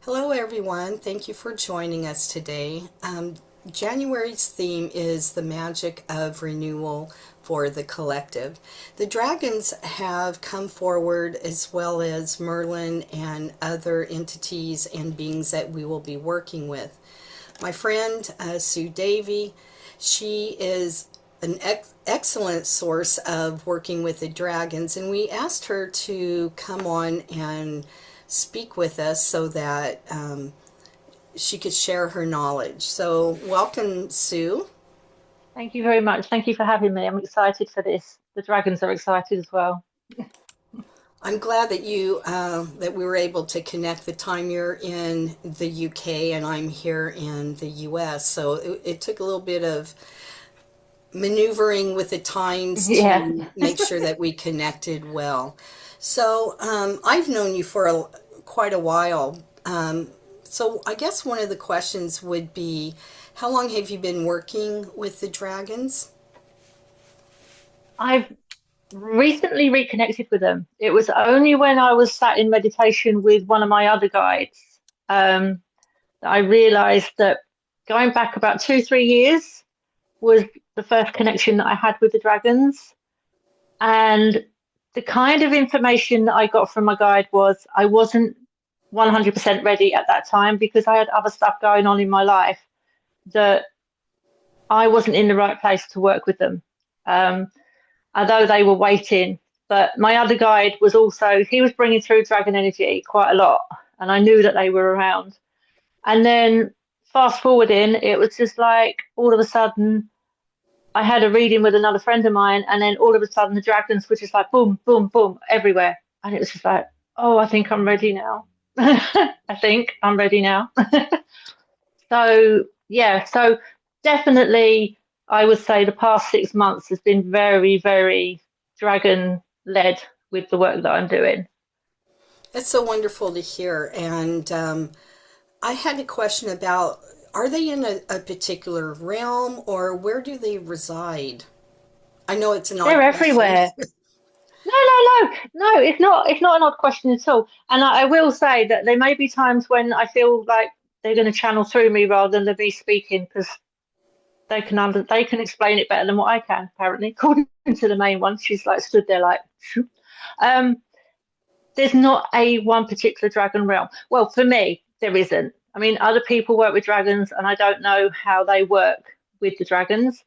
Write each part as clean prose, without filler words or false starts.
Hello, everyone. Thank you for joining us today. January's theme is the magic of renewal for the collective. The dragons have come forward, as well as Merlin and other entities and beings that we will be working with. My friend Sue Davy, she is an excellent source of working with the dragons, and we asked her to come on and speak with us so that she could share her knowledge. So, welcome, Sue. Thank you very much. Thank you for having me. I'm excited for this. The dragons are excited as well. I'm glad that that we were able to connect. The time you're in the UK and I'm here in the US, so it took a little bit of maneuvering with the times Yeah. to make sure that we connected well. So I've known you for quite a while. So I guess one of the questions would be, how long have you been working with the dragons? I've recently reconnected with them. It was only when I was sat in meditation with one of my other guides that I realized that going back about 2, 3 years was the first connection that I had with the dragons. And the kind of information that I got from my guide was I wasn't 100% ready at that time because I had other stuff going on in my life that I wasn't in the right place to work with them, um, although they were waiting. But my other guide was also, he was bringing through dragon energy quite a lot, and I knew that they were around. And then fast forwarding, it was just like all of a sudden, I had a reading with another friend of mine, and then all of a sudden, the dragons were just like boom, boom, boom, everywhere. And it was just like, oh, I think I'm ready now. I think I'm ready now. So yeah, so definitely I would say the past 6 months has been very, very dragon led with the work that I'm doing. It's so wonderful to hear. And I had a question about, are they in a particular realm or where do they reside? I know it's an They're odd question. everywhere. No, no, no, no. It's not an odd question at all. And I will say that there may be times when I feel like they're going to channel through me rather than me speaking because they can explain it better than what I can. Apparently, according to the main one, she's like stood there like. Shoop. Um, there's not a one particular dragon realm. Well, for me, there isn't. I mean, other people work with dragons, and I don't know how they work with the dragons.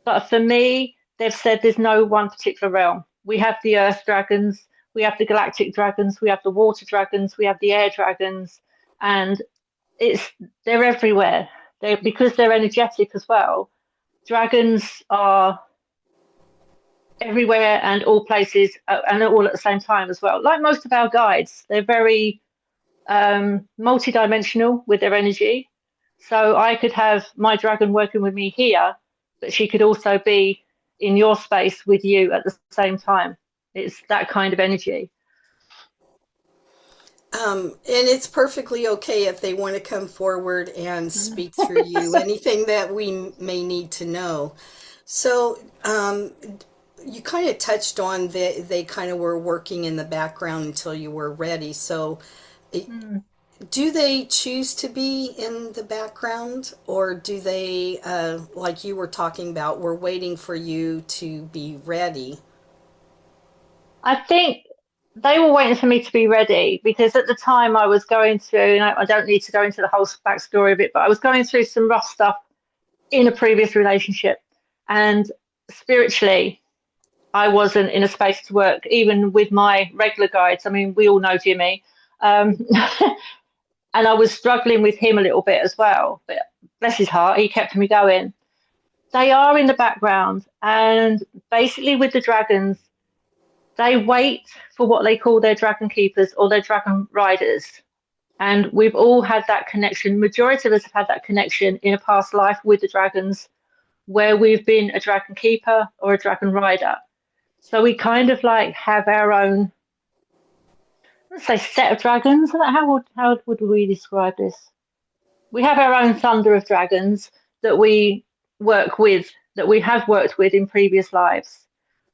But for me, they've said there's no one particular realm. We have the earth dragons, we have the galactic dragons, we have the water dragons, we have the air dragons, and it's they're everywhere. They because they're energetic as well. Dragons are everywhere and all places and all at the same time as well. Like most of our guides, they're very multidimensional with their energy. So I could have my dragon working with me here, but she could also be in your space with you at the same time. It's that kind of energy. And it's perfectly okay if they want to come forward and Mm. speak through you, anything that we may need to know. So, you kind of touched on that they kind of were working in the background until you were ready. So, Mm. do they choose to be in the background, or do they, like you were talking about, we're waiting for you to be ready? I think they were waiting for me to be ready because at the time I was going through, and I don't need to go into the whole backstory of it, but I was going through some rough stuff in a previous relationship. And spiritually, I wasn't in a space to work, even with my regular guides. I mean, we all know Jimmy. Um, and I was struggling with him a little bit as well. But bless his heart, he kept me going. They are in the background. And basically, with the dragons, they wait for what they call their dragon keepers or their dragon riders. And we've all had that connection. Majority of us have had that connection in a past life with the dragons where we've been a dragon keeper or a dragon rider. So we kind of like have our own, let's say, set of dragons. How would we describe this? We have our own thunder of dragons that we work with, that we have worked with in previous lives.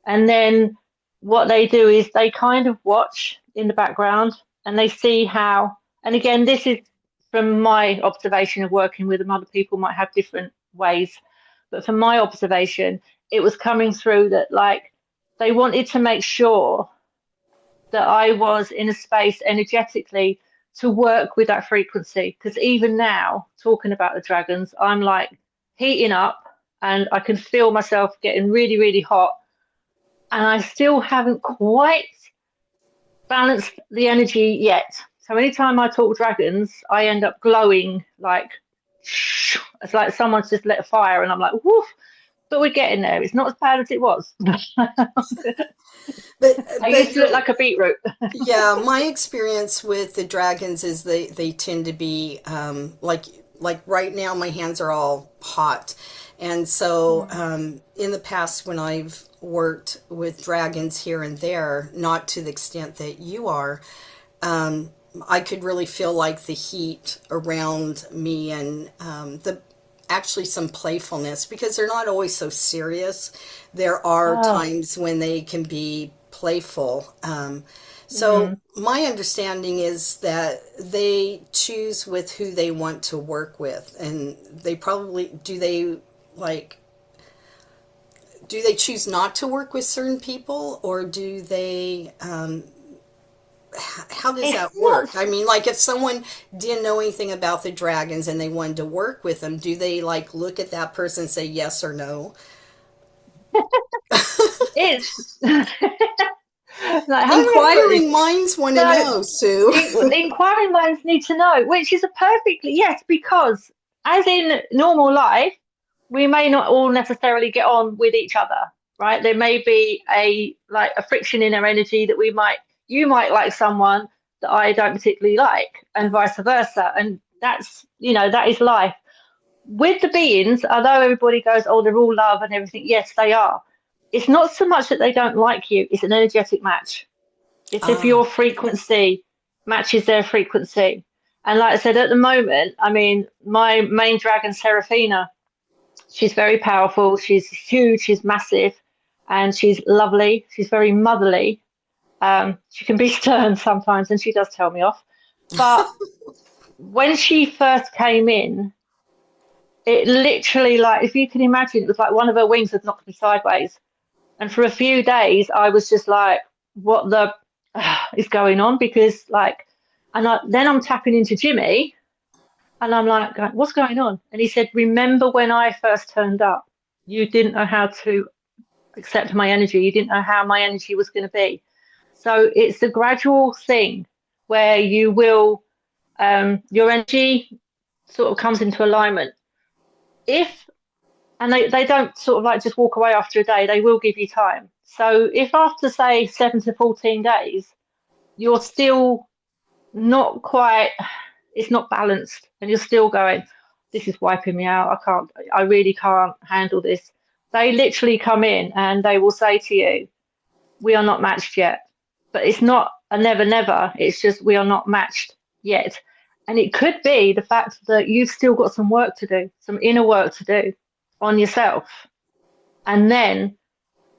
And then what they do is they kind of watch in the background and they see how, and again, this is from my observation of working with them. Other people might have different ways, but from my observation, it was coming through that like they wanted to make sure that I was in a space energetically to work with that frequency. Because even now, talking about the dragons, I'm like heating up and I can feel myself getting really, really hot. And I still haven't quite balanced the energy yet. So anytime I talk dragons, I end up glowing like it's like someone's just lit a fire, and I'm like, woof. But we're getting there. It's not as bad as it was. But I but used to look you're like a beetroot. yeah, my experience with the dragons is they tend to be like right now my hands are all hot. And so in the past when I've worked with dragons here and there, not to the extent that you are, I could really feel like the heat around me and the actually some playfulness because they're not always so serious. There are Oh, times when they can be playful. So mm. my understanding is that they choose with who they want to work with, and they probably like do they choose not to work with certain people, or do they how does It's that not. work? I mean, like if someone didn't know anything about the dragons and they wanted to work with them, do they like look at that person and say yes or no? It's like how do I put this? Inquiring minds want to So know, Sue. the inquiring minds need to know, which is a perfectly yes, because as in normal life, we may not all necessarily get on with each other, right? There may be a like a friction in our energy that we might you might like someone that I don't particularly like, and vice versa. And that's that is life. With the beings, although everybody goes, oh, they're all love and everything, yes, they are. It's not so much that they don't like you, it's an energetic match. It's if Ah, your frequency matches their frequency. And like I said, at the moment, I mean, my main dragon, Seraphina, she's very powerful. She's huge. She's massive, and she's lovely. She's very motherly. She can be stern sometimes, and she does tell me off. But when she first came in, it literally, like, if you can imagine, it was like one of her wings had knocked me sideways. And for a few days, I was just like, what the is going on? Because, like, then I'm tapping into Jimmy, and I'm like, what's going on? And he said, remember when I first turned up? You didn't know how to accept my energy. You didn't know how my energy was going to be. So it's a gradual thing where you will, your energy sort of comes into alignment. If, and they don't sort of like just walk away after a day, they will give you time. So if after, say, 7 to 14 days, you're still not quite, it's not balanced, and you're still going, this is wiping me out. I really can't handle this. They literally come in and they will say to you, we are not matched yet. But it's not a never, never. It's just we are not matched yet. And it could be the fact that you've still got some work to do, some inner work to do on yourself. And then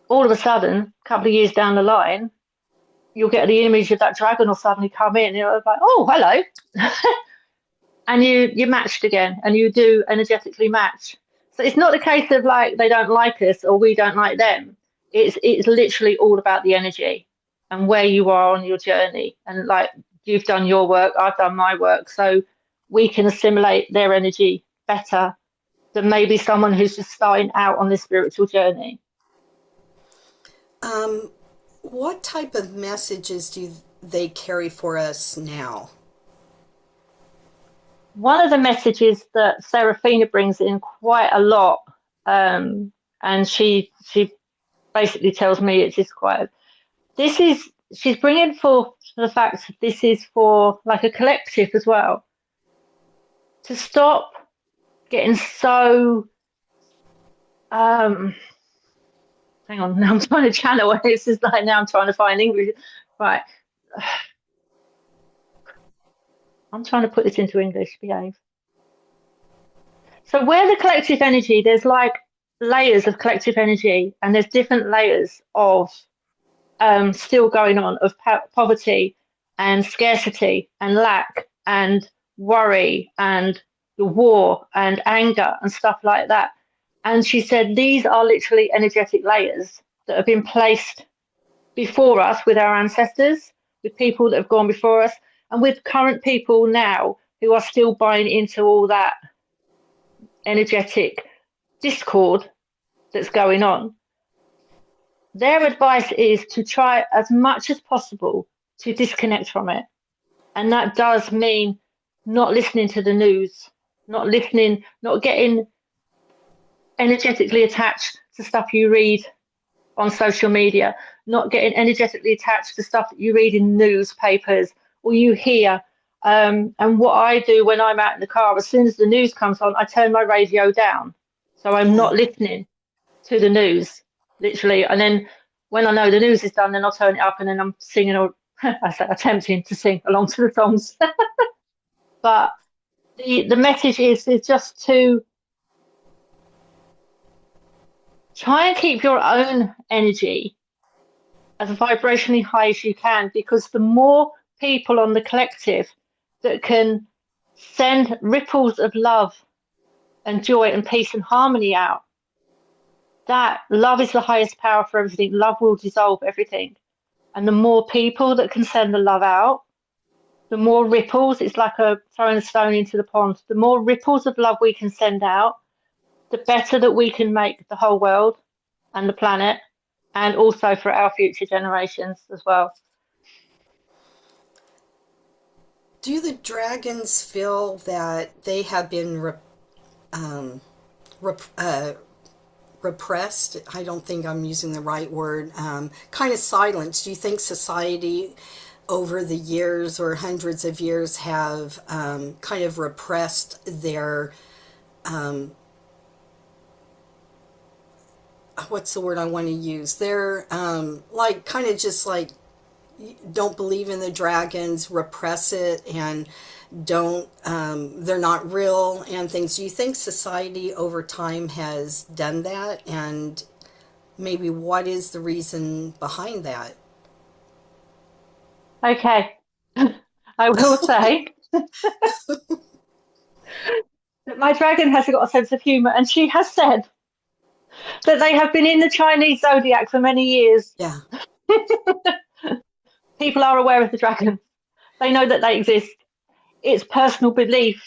all of a sudden, a couple of years down the line, you'll get the image of that dragon will suddenly come in. You're like, oh, hello. And you're matched again, and you do energetically match. So it's not the case of like they don't like us or we don't like them. It's literally all about the energy and where you are on your journey. And like you've done your work, I've done my work, so we can assimilate their energy better than maybe someone who's just starting out on this spiritual journey. what type of messages do they carry for us now? One of the messages that Serafina brings in quite a lot, and she basically tells me it's just quite. This is she's bringing forth the fact that this is for like a collective as well to stop getting so. Um, Hang on, now I'm trying to channel it. It's just like now I'm trying to find English. Right, I'm trying to put this into English. Behave. So where the collective energy, there's like layers of collective energy, and there's different layers of still going on of poverty and scarcity and lack and worry and the war and anger and stuff like that. And she said these are literally energetic layers that have been placed before us with our ancestors, with people that have gone before us, and with current people now who are still buying into all that energetic discord that's going on. Their advice is to try as much as possible to disconnect from it. And that does mean not listening to the news, not listening, not getting energetically attached to stuff you read on social media, not getting energetically attached to stuff that you read in newspapers or you hear. And what I do when I'm out in the car, as soon as the news comes on, I turn my radio down. So I'm Yeah. not listening to the news, literally. And then when I know the news is done, then I'll turn it up and then I'm singing or I say attempting to sing along to the songs. But the message is just to try and keep your own energy as vibrationally high as you can, because the more people on the collective that can send ripples of love and joy and peace and harmony out, that love is the highest power for everything. Love will dissolve everything. And the more people that can send the love out, the more ripples, it's like throwing a stone into the pond. The more ripples of love we can send out, the better that we can make the whole world and the planet, and also for our future generations as well. Do the dragons feel that they have been um, rep- uh, repressed? I don't think I'm using the right word. Kind of silenced. Do you think society over the years or hundreds of years have kind of repressed their what's the word I want to use? They're like kind of just like don't believe in the dragons, repress it, and don't they're not real and things. Do you think society over time has done that, and maybe what is the reason behind that? Okay, I will say that my dragon has got a sense of humour, and she has said that they have been in the Chinese zodiac for many years. Yeah. People are aware of the dragon, they know that they exist. It's personal belief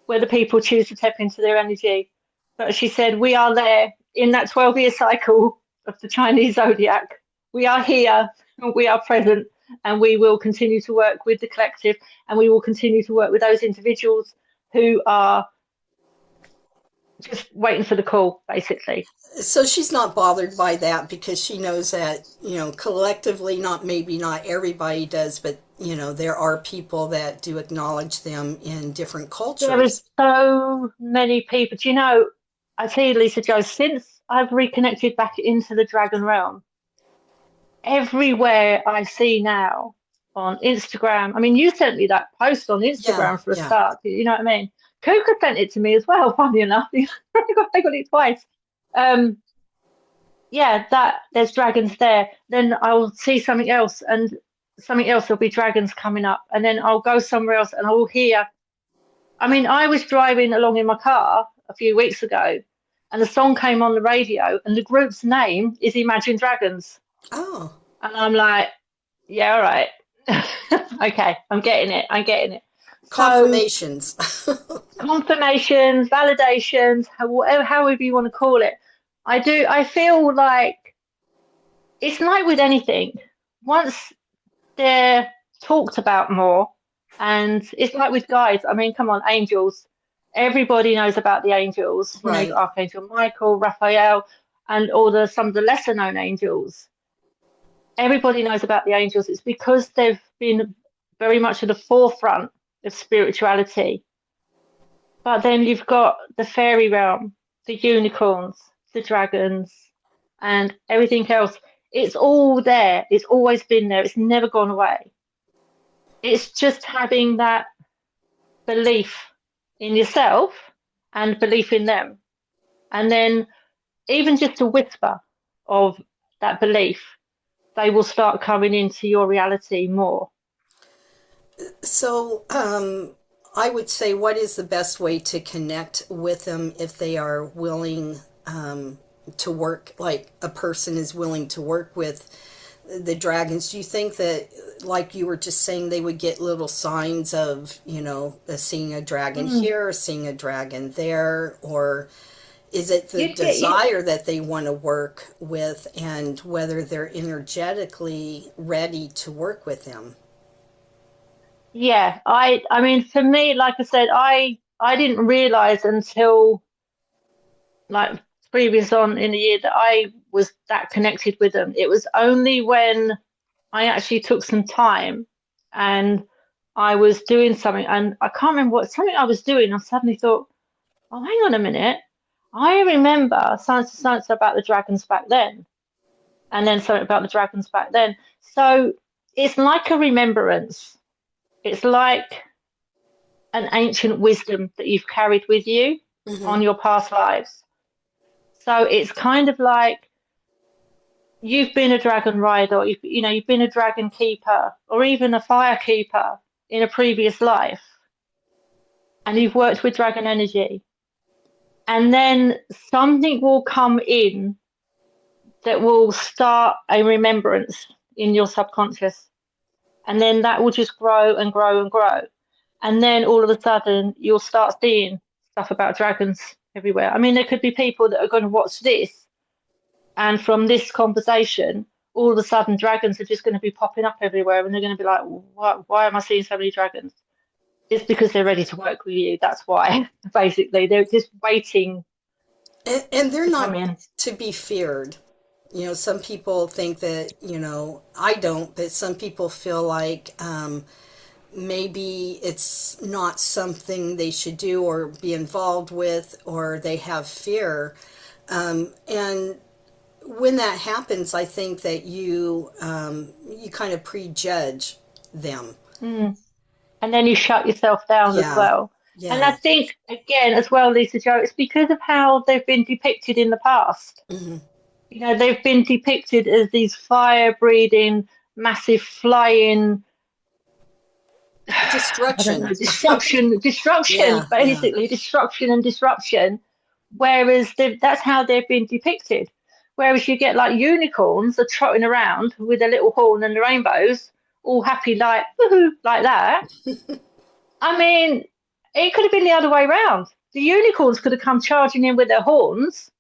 whether people choose to tap into their energy. But she said, we are there in that 12-year cycle of the Chinese zodiac. We are here, we are present, and we will continue to work with the collective, and we will continue to work with those individuals who are just waiting for the call, basically. So she's not bothered by that because she knows that, collectively, not maybe not everybody does, but, there are people that do acknowledge them in different There is cultures. so many people. Do you know, I tell you, Lisa Joe, since I've reconnected back into the dragon realm, everywhere I see now on Instagram. I mean, you sent me that post on Yeah, Instagram for a yeah. start. You know what I mean? Kuka sent it to me as well. Funny enough, I got it twice. Um, yeah, that there's dragons there. Then I'll see something else, and something else. There'll be dragons coming up, and then I'll go somewhere else, and I'll hear. I mean, I was driving along in my car a few weeks ago, and the song came on the radio, and the group's name is Imagine Dragons, Oh, and I'm like, yeah, all right. Okay, I'm getting it. I'm getting it. So confirmations. confirmations, validations, however you want to call it. I feel like it's like with anything. Once they're talked about more, and it's like with guides. I mean, come on, angels. Everybody knows about the angels. You know, Right. Archangel Michael, Raphael, and all the some of the lesser known angels. Everybody knows about the angels. It's because they've been very much at the forefront of spirituality. But then you've got the fairy realm, the unicorns, the dragons, and everything else. It's all there. It's always been there. It's never gone away. It's just having that belief in yourself and belief in them. And then even just a whisper of that belief, they will start coming into your reality more. So, I would say, what is the best way to connect with them if they are willing to work, like a person is willing to work with the dragons? Do you think that, like you were just saying, they would get little signs of, seeing a dragon Mm. here or seeing a dragon there? Or is it the You'd get you. desire that they want to work with and whether they're energetically ready to work with them? Yeah, I mean, for me, like I said, I didn't realize until like previous on in the year that I was that connected with them. It was only when I actually took some time and I was doing something, and I can't remember what something I was doing. I suddenly thought, oh, hang on a minute. I remember science about the dragons back then, and then something about the dragons back then. So it's like a remembrance. It's like an ancient wisdom that you've carried with you Hmm. on your past lives. So it's kind of like you've been a dragon rider, or you've been a dragon keeper, or even a fire keeper in a previous life, and you've worked with dragon energy, and then something will come in that will start a remembrance in your subconscious, and then that will just grow and grow and grow, and then all of a sudden you'll start seeing stuff about dragons everywhere. I mean, there could be people that are going to watch this, and from this conversation, all of a sudden dragons are just going to be popping up everywhere, and they're going to be like, why am I seeing so many dragons? It's because they're ready to work with you. That's why. Basically, they're just waiting And they're to come not in. to be feared. Some people think that, I don't, but some people feel like maybe it's not something they should do or be involved with, or they have fear. And when that happens, I think that you kind of prejudge them. Mm. And then you shut yourself down as Yeah, well. And I yeah. think, again, as well, Lisa Joe, it's because of how they've been depicted in the past. Hmm. They've been depicted as these fire breathing, massive flying, I don't know, Destruction. destruction, Yeah, yeah. basically, destruction and disruption. Whereas that's how they've been depicted. Whereas you get like unicorns are trotting around with a little horn and the rainbows, all happy, like, woohoo, like that. I mean, it could have been the other way round. The unicorns could have come charging in with their horns,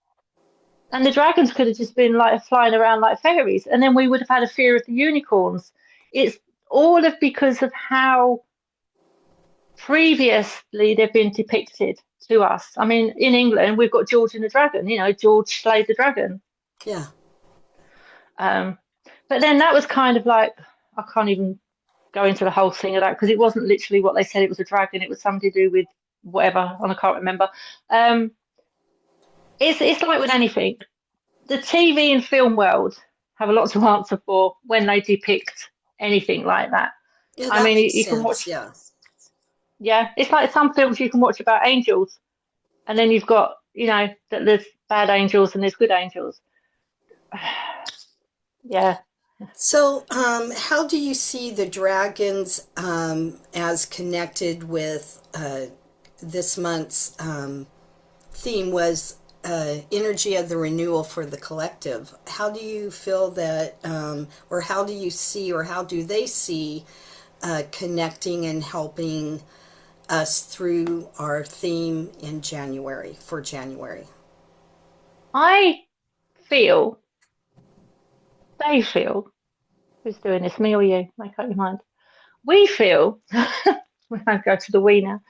and the dragons could have just been like flying around like fairies, and then we would have had a fear of the unicorns. It's all of because of how previously they've been depicted to us. I mean, in England, we've got George and the Dragon, George slayed the dragon. Yeah. Um, but then that was kind of like, I can't even go into the whole thing of that because it wasn't literally what they said it was a dragon. It was something to do with whatever, and I can't remember. Um, it's like with anything. The TV and film world have a lot to answer for when they depict anything like that. Yeah, I that mean, makes you can sense. watch, Yeah. yeah, it's like some films you can watch about angels, and then you've got, that there's bad angels and there's good angels. Yeah. So, how do you see the dragons as connected with this month's theme was energy of the renewal for the collective? How do you feel that, or how do you see, or how do they see connecting and helping us through our theme in January for January? I feel, they feel, who's doing this, me or you? Make up your mind. We feel, when I go to the we now,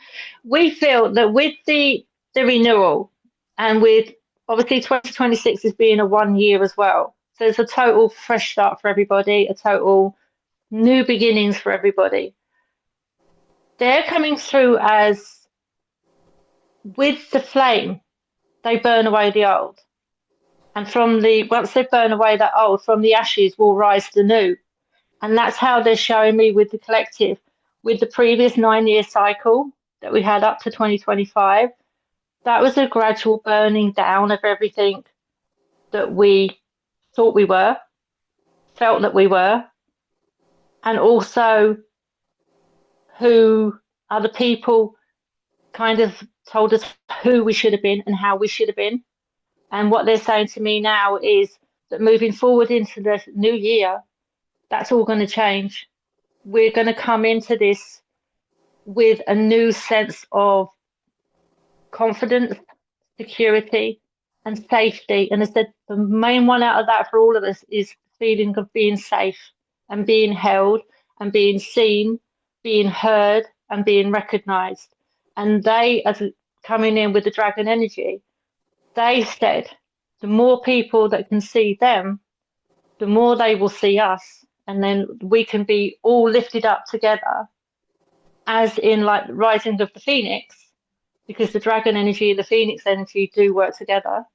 we feel that with the renewal and with obviously 2026 is being a 1 year as well. So it's a total fresh start for everybody, a total new beginnings for everybody. They're coming through as with the flame, they burn away the old. And once they burn away that old, from the ashes will rise the new. And that's how they're showing me with the collective. With the previous 9 year cycle that we had up to 2025, that was a gradual burning down of everything that we thought we were, felt that we were, and also who Other people kind of told us who we should have been and how we should have been. And what they're saying to me now is that moving forward into the new year, that's all going to change. We're going to come into this with a new sense of confidence, security, and safety. And I said the main one out of that for all of us is the feeling of being safe and being held and being seen, being heard, and being recognized. And they, as coming in with the dragon energy, they said the more people that can see them, the more they will see us. And then we can be all lifted up together, as in like the rising of the phoenix, because the dragon energy and the phoenix energy do work together.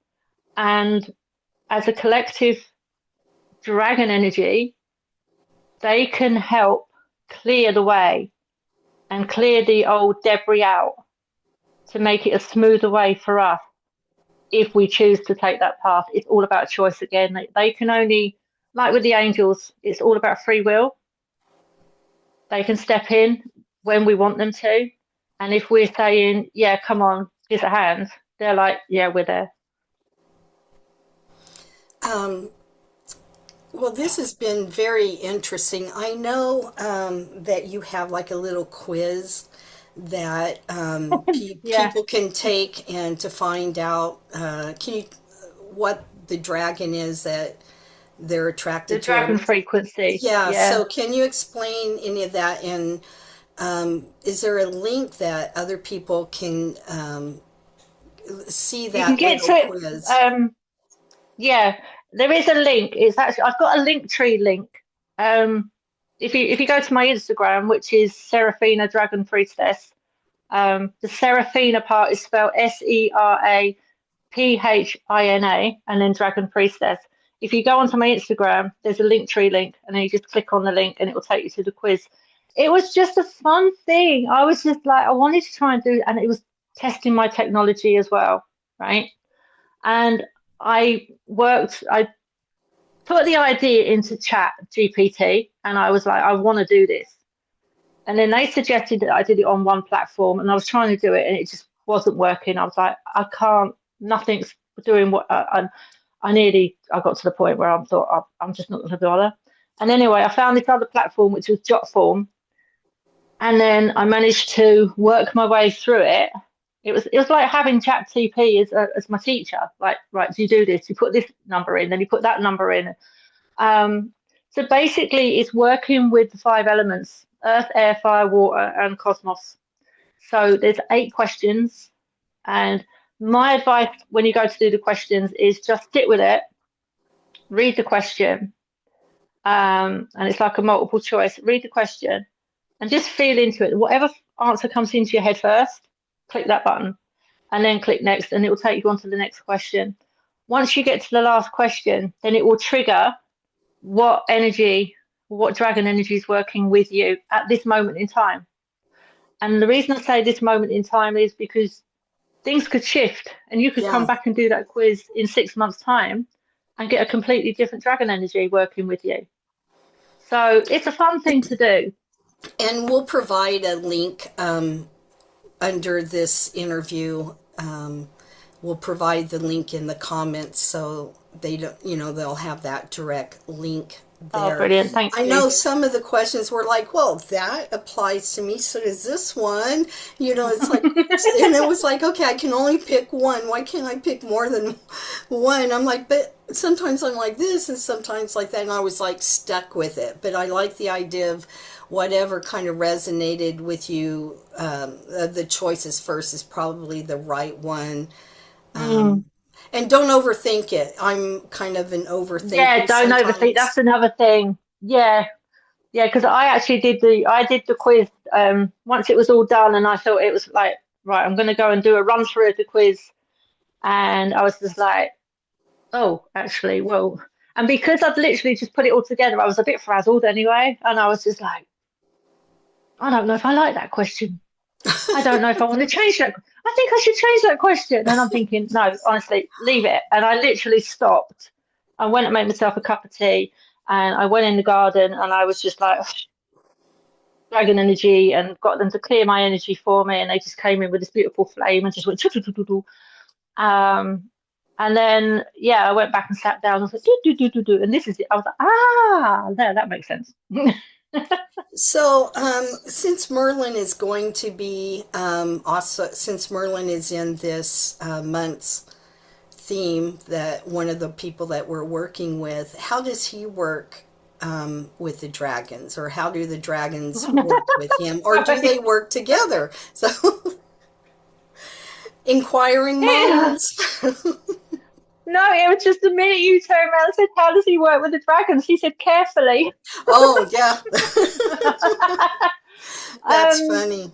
And as a collective dragon energy, they can help clear the way and clear the old debris out to make it a smoother way for us if we choose to take that path. It's all about choice again. They can only, like with the angels, it's all about free will. They can step in when we want them to. And if we're saying, yeah, come on, give us a hand, they're like, yeah, we're there. Um, well, this has been very interesting. I know that you have like a little quiz that Yeah, people can take and to find out can you what the dragon is that they're the attracted to. dragon frequency. Yeah, Yeah. so can you explain any of that? And is there a link that other people can see You can that get little to it. quiz? Yeah, there is a link. It's actually I've got a link tree link. Um, if you go to my Instagram, which is Seraphina Dragon Priestess, the Seraphina part is spelled Seraphina, and then Dragon Priestess. If you go onto my Instagram, there's a link tree link, and then you just click on the link, and it will take you to the quiz. It was just a fun thing. I was just like, I wanted to try and do, and it was testing my technology as well, right? And I put the idea into chat GPT and I was like, I want to do this. And then they suggested that I did it on one platform and I was trying to do it and it just wasn't working. I was like, I can't, nothing's doing what I got to the point where I thought, I'm just not going to bother. And anyway, I found this other platform, which was Jotform. And then I managed to work my way through it. It was like having ChatGPT as my teacher. Like, right, do you do this? You put this number in, then you put that number in. Um, so basically, it's working with the five elements: earth, air, fire, water, and cosmos. So there's 8 questions, and my advice when you go to do the questions is just sit with it, read the question, and it's like a multiple choice. Read the question and just feel into it. Whatever answer comes into your head first, click that button and then click next, and it will take you on to the next question. Once you get to the last question, then it will trigger what energy, what dragon energy is working with you at this moment in time. And the reason I say this moment in time is because things could shift and you could come Yeah. back and do that quiz in 6 months' time and get a completely different dragon energy working with you. So it's a fun thing to do. And we'll provide a link under this interview. We'll provide the link in the comments so they don't, they'll have that direct link Oh, there. brilliant. Thank I you. know some of the questions were like, well, that applies to me, so does this one. It's like, and it was like, okay, I can only pick one. Why can't I pick more than one? I'm like, but sometimes I'm like this and sometimes like that. And I was like stuck with it. But I like the idea of whatever kind of resonated with you, the choices first is probably the right one. Mm. And don't overthink it. I'm kind of an Yeah, overthinker don't overthink. sometimes. That's another thing. Yeah, yeah, because I did the quiz once it was all done, and I thought it was like, right, I'm going to go and do a run through of the quiz, and I was just like, oh, actually, well, and because I'd literally just put it all together, I was a bit frazzled anyway, and I was just like, I don't know if I like that question. I don't know if I want to change that. I think I should change that question. And I'm thinking, no, honestly, leave it. And I literally stopped. I went and made myself a cup of tea and I went in the garden and I was just like, dragon energy and got them to clear my energy for me, and they just came in with this beautiful flame and just went um and then I went back and sat down and was like do, and this is it. I was like, there, that makes sense. So, since Merlin is going to be also, since Merlin is in this month's theme, that one of the people that we're working with, how does he work with the dragons, or how do the dragons work with him, or do they work together? So, inquiring minds. No, it was just the minute you turned around and said, "How does he work with the dragons?" She said, "Carefully." Oh, yeah. That's um, funny.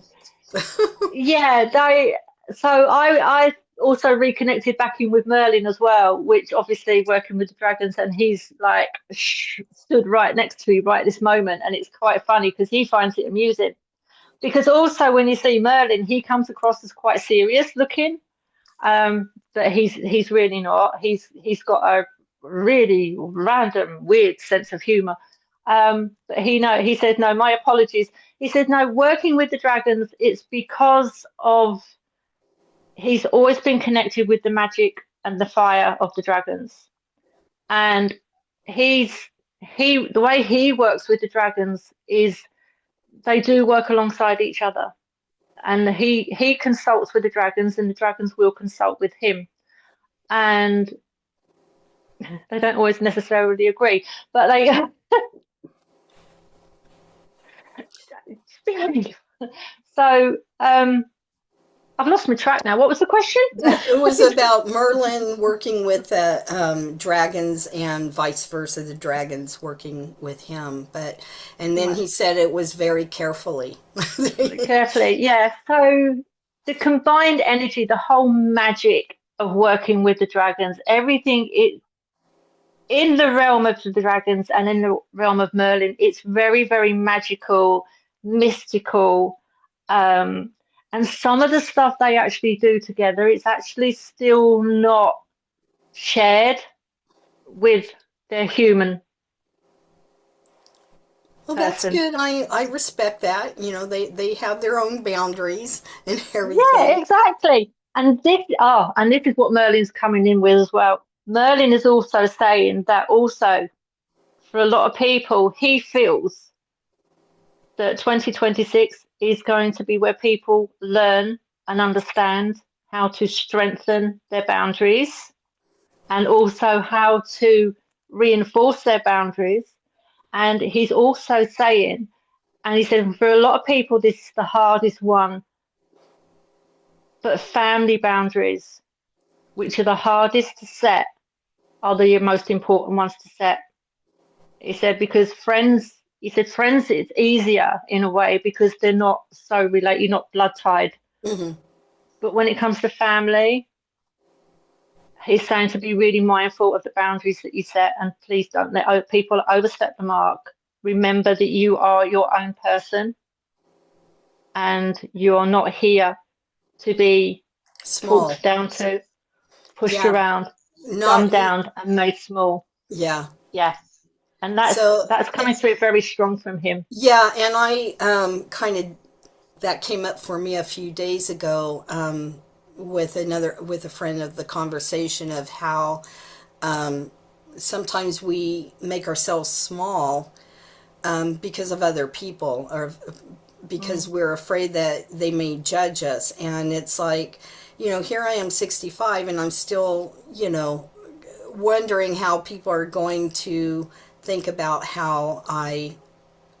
yeah, they. So I also reconnected back in with Merlin as well, which obviously working with the dragons, and he's like stood right next to me right this moment, and it's quite funny because he finds it amusing. Because also when you see Merlin, he comes across as quite serious looking. But he's really not. He's got a really random, weird sense of humor. But he said no. My apologies. He said no. Working with the dragons, it's because of he's always been connected with the magic and the fire of the dragons, and he's he the way he works with the dragons is they do work alongside each other, and he consults with the dragons, and the dragons will consult with him, and they don't always necessarily agree, but they so I've lost my track now. What was the question? It was about Merlin working with the dragons and vice versa, the dragons working with him. And then Right. he said it was very carefully. Carefully, yeah. So the combined energy, the whole magic of working with the dragons, everything it in the realm of the dragons and in the realm of Merlin, it's very, very magical, mystical. Um, and some of the stuff they actually do together, it's actually still not shared with their human Well, that's person. good. I respect that. They have their own boundaries and Yeah, everything. exactly. And this is what Merlin's coming in with as well. Merlin is also saying that also for a lot of people, he feels that 2026 is going to be where people learn and understand how to strengthen their boundaries and also how to reinforce their boundaries. And he's also saying, and he said, for a lot of people, this is the hardest one, but family boundaries, which are the hardest to set, are the most important ones to set. He said, because friends, it's easier in a way because they're not so related, you're not blood tied. Hmm. But when it comes to family, he's saying to be really mindful of the boundaries that you set and please don't let people overstep the mark. Remember that you are your own person and you're not here to be Small. talked down to, pushed Yeah. around, Not. dumbed down, and made small. Yeah. Yeah. And So, that's coming through very strong from him. yeah, and I kind of that came up for me a few days ago with a friend of the conversation of how sometimes we make ourselves small because of other people, or because Mm. we're afraid that they may judge us. And it's like, here I am 65 and I'm still, wondering how people are going to think about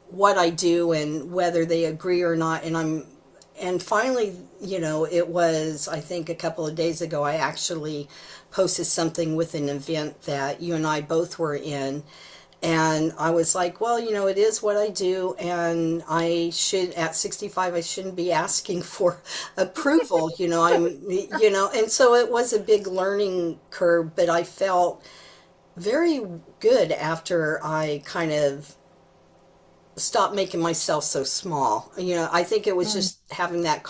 what I do and whether they agree or not. And finally, it was, I think a couple of days ago, I actually posted something with an event that you and I both were in. And I was like, well, it is what I do. And at 65, I shouldn't be asking for approval. And so it was a big learning curve, but I felt very good after I kind of stop making myself so small. I think it was Mm. just having that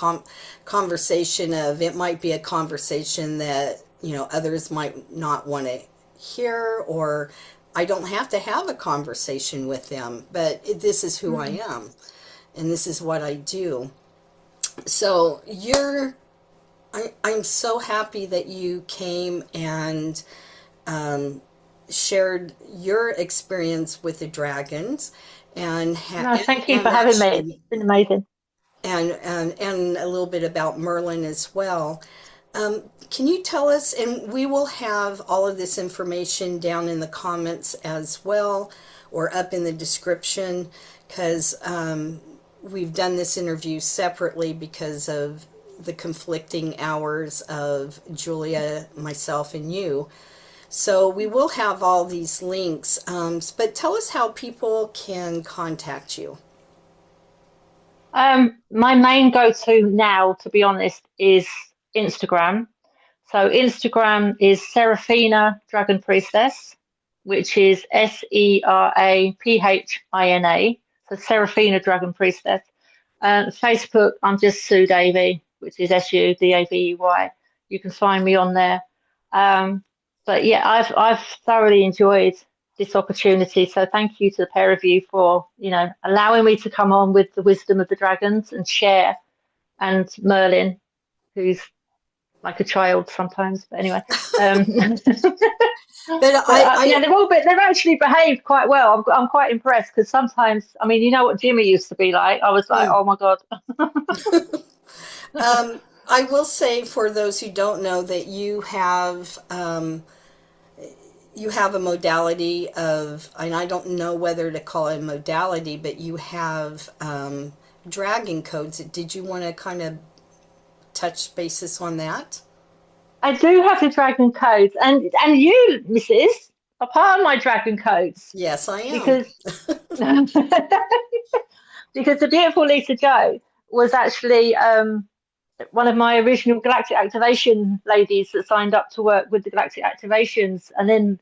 conversation of, it might be a conversation that, others might not want to hear, or I don't have to have a conversation with them, but this is who I Mm. am. and this is what I do. So I'm so happy that you came and shared your experience with the dragons No, thank you and for having me. It's actually been amazing. and a little bit about Merlin as well. Can you tell us, and we will have all of this information down in the comments as well, or up in the description, because we've done this interview separately because of the conflicting hours of Julia, myself, and you. So we will have all these links, but tell us how people can contact you. My main go-to now, to be honest, is Instagram. So Instagram is Seraphina Dragon Priestess, which is Seraphina. So Seraphina Dragon Priestess. Facebook, I'm just Sue Davey, which is Sudavey. You can find me on there. Um, but yeah, I've thoroughly enjoyed this opportunity. So thank you to the pair of you for, allowing me to come on with the wisdom of the dragons and share, and Merlin, who's like a child sometimes. But anyway, But yeah, they've actually behaved quite well. I'm quite impressed because sometimes, I mean, you know what Jimmy used to be like. I was like, mm, oh my God. I will say for those who don't know that you have a modality of, and I don't know whether to call it a modality, but you have dragon codes. Did you want to kind of touch basis on that? I do have the dragon codes, and you, Mrs., are part of my dragon codes Yes, I am. because because the beautiful Lisa Joe was actually one of my original galactic activation ladies that signed up to work with the galactic activations, and then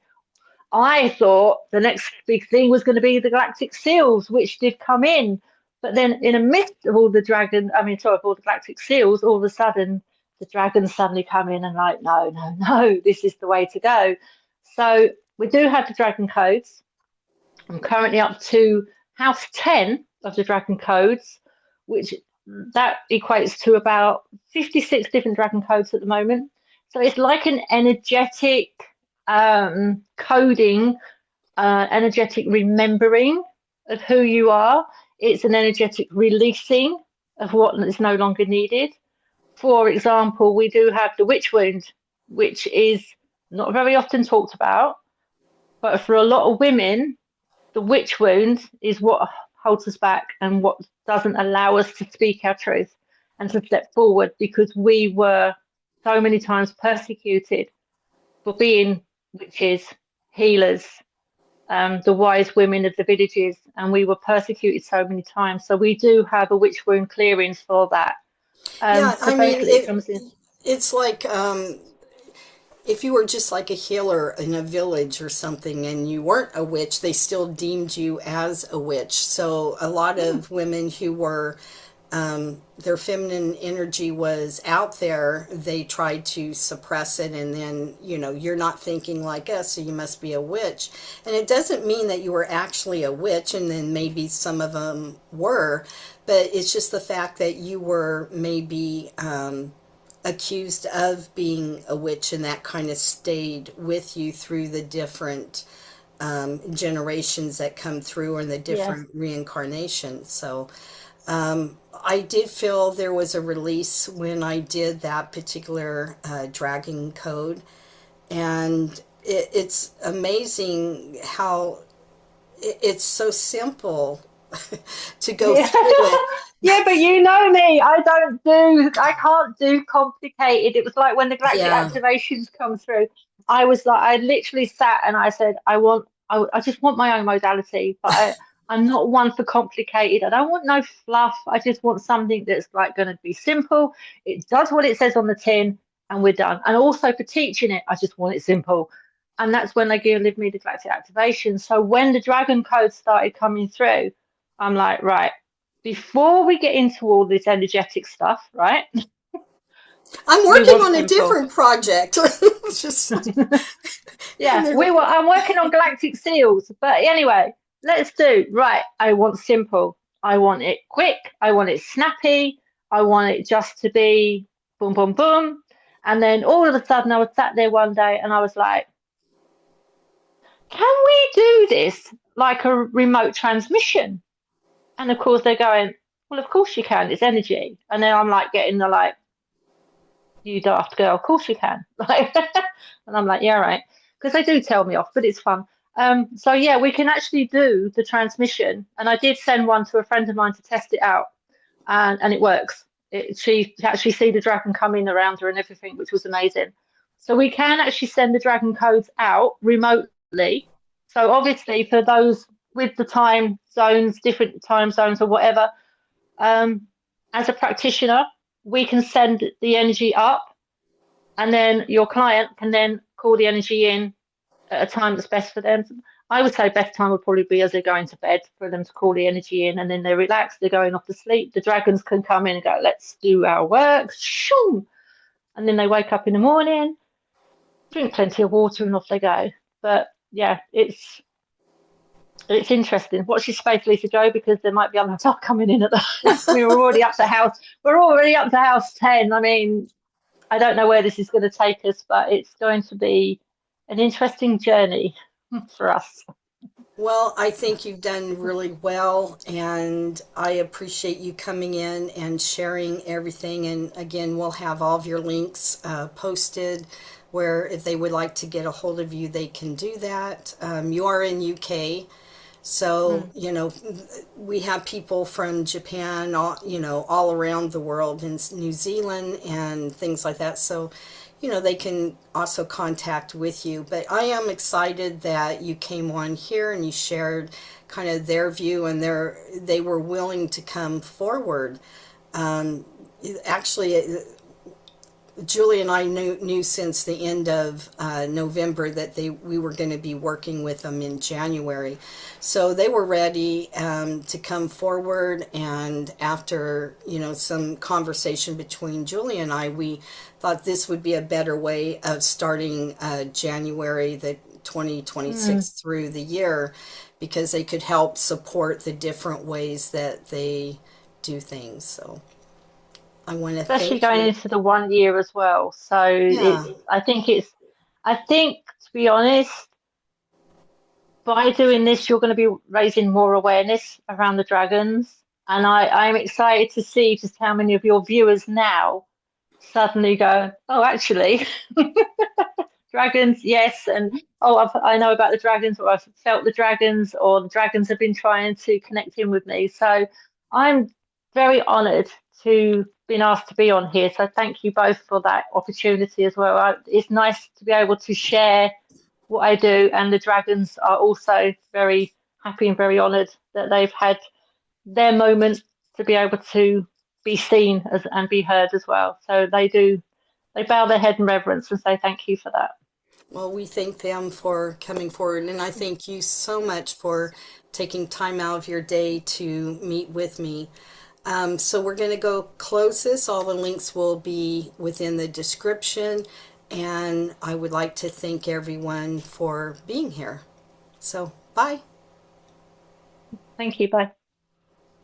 I thought the next big thing was going to be the galactic seals, which did come in. But then, in the midst of all the of all the galactic seals, all of a sudden the dragons suddenly come in and like, no, no, no, this is the way to go. So we do have the dragon codes. I'm currently up to house 10 of the dragon codes, which that equates to about 56 different dragon codes at the moment. So it's like an energetic coding, energetic remembering of who you are. It's an energetic releasing of what is no longer needed. For example, we do have the witch wound, which is not very often talked about, but for a lot of women, the witch wound is what holds us back and what doesn't allow us to speak our truth and to step forward because we were so many times persecuted for being witches, healers, the wise women of the villages, and we were persecuted so many times. So we do have a witch wound clearings for that. Yeah, So I mean, basically, it comes in. it's like if you were just like a healer in a village or something and you weren't a witch, they still deemed you as a witch. So a lot Mm, of women who were their feminine energy was out there, they tried to suppress it, and then, you're not thinking like us, so you must be a witch. And it doesn't mean that you were actually a witch, and then maybe some of them were, but it's just the fact that you were maybe accused of being a witch, and that kind of stayed with you through the different generations that come through and the yeah. different reincarnations. So I did feel there was a release when I did that particular dragon code, and it's amazing how it's so simple to go Yeah. through it. Yeah, but you know me. I can't do complicated. It was like when the galactic Yeah. activations come through, I was like, I literally sat and I said, I just want my own modality, but I'm not one for complicated. I don't want no fluff. I just want something that's like going to be simple. It does what it says on the tin and we're done. And also for teaching it, I just want it simple. And that's when they give me the galactic activation. So when the dragon code started coming through, I'm like, right, before we get into all this energetic stuff, right? I'm We working want on a simple. different project. It's just Yeah, I'm working on galactic seals, but anyway, let's do right. I want simple. I want it quick. I want it snappy. I want it just to be boom, boom, boom. And then all of a sudden, I was sat there one day and I was like, can we do this like a remote transmission? And of course, they're going, well, of course you can. It's energy. And then I'm like getting the like, you daft girl, of course you can. Like, and I'm like, yeah, right. Because they do tell me off, but it's fun. So yeah, we can actually do the transmission. And I did send one to a friend of mine to test it out, and it works. She actually see the dragon coming around her and everything, which was amazing. So we can actually send the dragon codes out remotely. So obviously for those with the time zones, different time zones or whatever, um, as a practitioner, we can send the energy up, and then your client can then call the energy in at a time that's best for them. I would say best time would probably be as they're going to bed for them to call the energy in, and then they're relaxed, they're going off to sleep. The dragons can come in and go, let's do our work, shoo! And then they wake up in the morning, drink plenty of water, and off they go. But yeah, it's interesting. Watch your space, Lisa Joe, because there might be other stuff coming in at the. We were already up to house. We're already up to house 10. I mean, I don't know where this is going to take us, but it's going to be an interesting journey for us. Well, I think you've done really well, and I appreciate you coming in and sharing everything. And again, we'll have all of your links posted where if they would like to get a hold of you, they can do that. You are in UK, so Mm. we have people from Japan, all around the world, in New Zealand and things like that. So they can also contact with you. But I am excited that you came on here and you shared kind of their view, and they were willing to come forward. Um, Actually, Julie and I knew since the end of November that we were going to be working with them in January, so they were ready to come forward. And after some conversation between Julie and I, we thought this would be a better way of starting January the 2026 Mm. through the year, because they could help support the different ways that they do things. So I want to Especially thank going you. into the 1 year as well. So Yeah. I think to be honest, by doing this, you're going to be raising more awareness around the dragons. And I'm excited to see just how many of your viewers now suddenly go, oh, actually, dragons, yes, and oh, I know about the dragons, or I've felt the dragons, or the dragons have been trying to connect in with me. So I'm very honoured to been asked to be on here. So thank you both for that opportunity as well. It's nice to be able to share what I do, and the dragons are also very happy and very honoured that they've had their moment to be able to be seen and be heard as well. So they bow their head in reverence and say thank you for that. Well, we thank them for coming forward, and I thank you so much for taking time out of your day to meet with me. So we're going to go close this. All the links will be within the description, and I would like to thank everyone for being here. So, bye. Thank you. Bye.